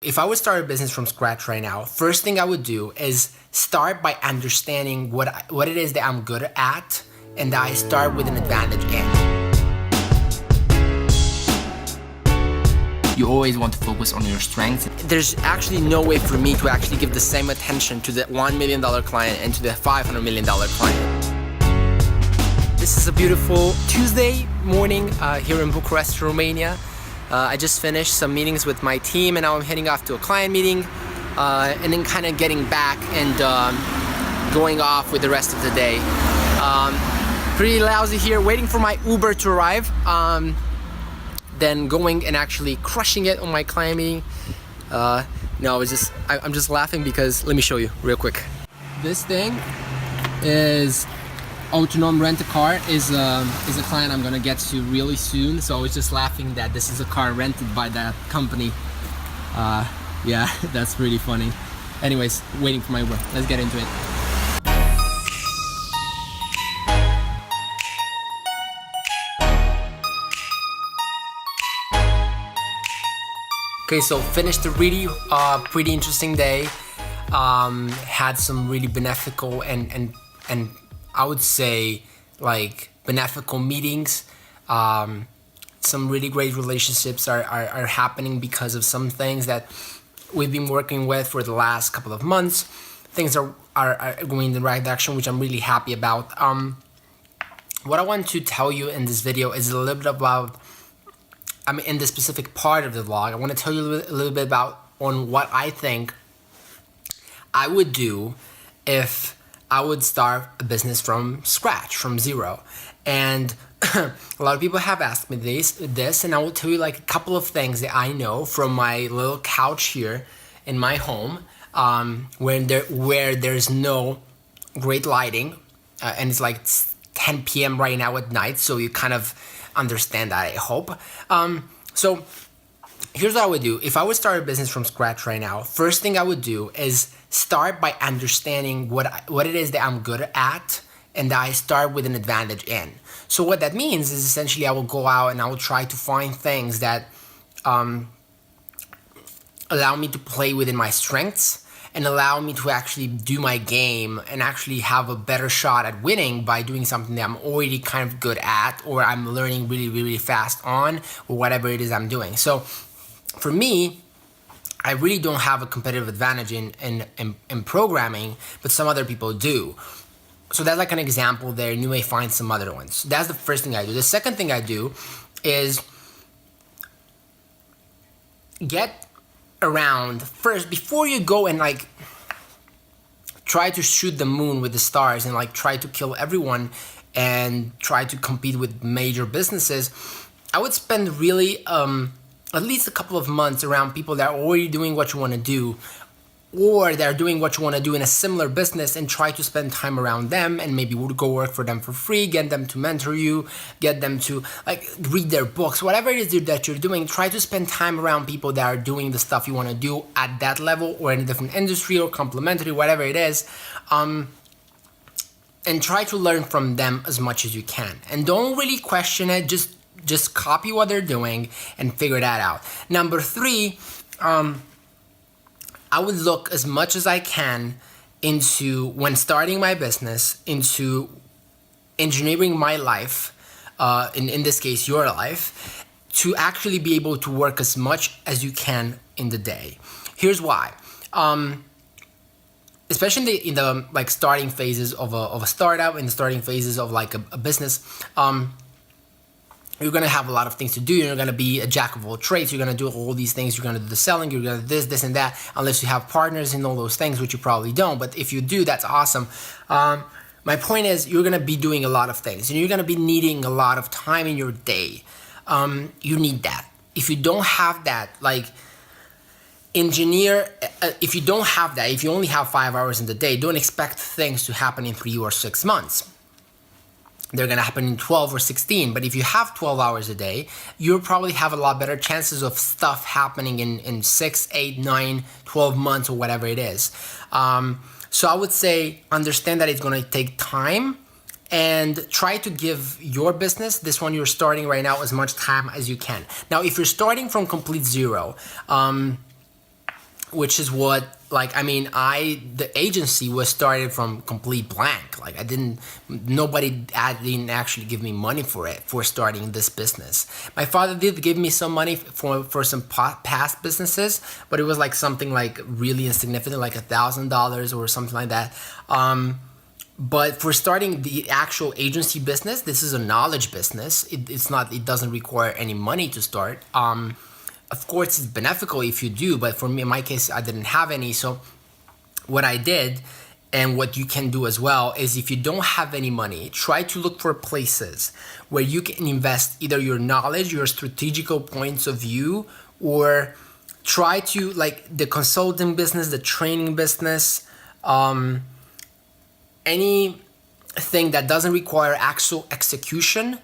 If I would start a business from scratch right now, first thing I would do is start by understanding what it is that I'm good at, and that I start with an advantage in. You always want to focus on your strengths. There's actually no way for me to actually give the same attention to the $1 million client and to the $500 million client. This is a beautiful Tuesday morning here in Bucharest, Romania. I just finished some meetings with my team, and now I'm heading off to a client meeting, and then kind of getting back and going off with the rest of the day. Pretty lousy here, waiting for my Uber to arrive, then going and actually crushing it on my client meeting. No, I'm just laughing because let me show you real quick. This thing is autonomous rent-a-car is a client I'm gonna get to really soon. So I was just laughing that this is a car rented by that company. Yeah, that's really funny. Anyways, waiting for my Uber. Let's get into it. Okay, so finished a really pretty interesting day. Had some really beneficial and I would say like beneficial meetings. Some really great relationships are happening because of some things that we've been working with for the last couple of months. Things are going in the right direction, which I'm really happy about. What I want to tell you in this video is a little bit about, in this specific part of the vlog, I want to tell you a little bit about on what I think I would do if I would start a business from scratch, from zero. And a lot of people have asked me this, and I will tell you like a couple of things that I know from my little couch here in my home, where there's no great lighting, and it's like 10 p.m. right now at night, so you kind of understand that, I hope. So here's what I would do. If I would start a business from scratch right now, first thing I would do is start by understanding what it is that I'm good at, and that I start with an advantage in. So what that means is essentially I will go out and I will try to find things that allow me to play within my strengths and allow me to actually do my game and actually have a better shot at winning by doing something that I'm already kind of good at, or I'm learning really, really fast on, or whatever it is I'm doing. So for me, I really don't have a competitive advantage in programming, but some other people do. So that's like an example there, and you may find some other ones. That's the first thing I do. The second thing I do is get around first, before you go and like try to shoot the moon with the stars and like try to kill everyone and try to compete with major businesses. I would spend really at least a couple of months around people that are already doing what you want to do, or they're doing what you want to do in a similar business, and try to spend time around them and maybe go work for them for free, get them to mentor you, get them to like read their books, whatever it is that you're doing. Try to spend time around people that are doing the stuff you want to do at that level, or in a different industry, or complementary, whatever it is, and try to learn from them as much as you can. And don't really question it, just copy what they're doing and figure that out. Number three, I would look as much as I can into, when starting my business, into engineering my life, in this case your life, to actually be able to work as much as you can in the day. Here's why. Especially in the like starting phases of a startup, in the starting phases of like a business, you're going to have a lot of things to do. You're going to be a jack of all trades. You're going to do all these things. You're going to do the selling. You're going to do this and that, unless you have partners in all those things, which you probably don't. But if you do, that's awesome. My point is, you're going to be doing a lot of things, and you're going to be needing a lot of time in your day. You need that. If you don't have that, like if you don't have that, if you only have 5 hours in the day, don't expect things to happen in 3 or 6 months. They're going to happen in 12 or 16. But if you have 12 hours a day, you'll probably have a lot better chances of stuff happening in 6, 8, 9, 12 months, or whatever it is. So I would say understand that it's going to take time, and try to give your business, this one you're starting right now, as much time as you can. Now, if you're starting from complete zero, which is what, like, I mean, the agency was started from complete blank. Like, nobody didn't actually give me money for starting this business. My father did give me some money for some past businesses, but it was like something like really insignificant, like $1,000 or something like that. But for starting the actual agency business, this is a knowledge business. It doesn't require any money to start. Of course, it's beneficial if you do, but for me, in my case, I didn't have any. So what I did, and what you can do as well, is if you don't have any money, try to look for places where you can invest either your knowledge, your strategical points of view, or try to, like, the consulting business, the training business, anything that doesn't require actual execution.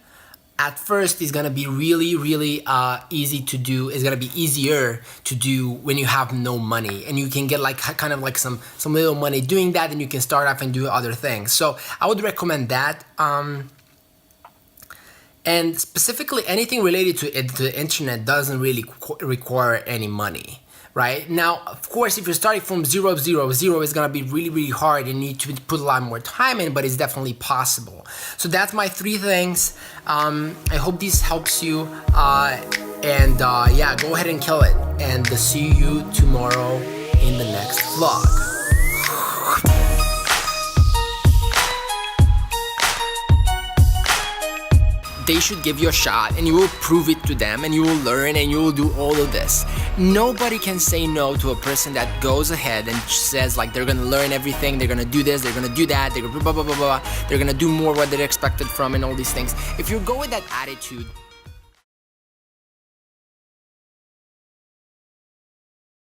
At first, is gonna be really, really easy to do. It's gonna be easier to do when you have no money, and you can get like kind of like some little money doing that, and you can start off and do other things. So I would recommend that. And specifically, anything related to the internet doesn't really require any money. Right now, of course, if you're starting from zero, it's gonna be really, really hard. You need to put a lot more time in, but it's definitely possible. So that's my 3 things. I hope this helps you. Yeah, go ahead and kill it. And see you tomorrow in the next vlog. They should give you a shot, and you will prove it to them, and you will learn, and you will do all of this. Nobody can say no to a person that goes ahead and says like they're gonna learn everything, they're gonna do this, they're gonna do that, they're gonna blah blah blah blah, they're gonna do more what they're expected from, and all these things. If you go with that attitude,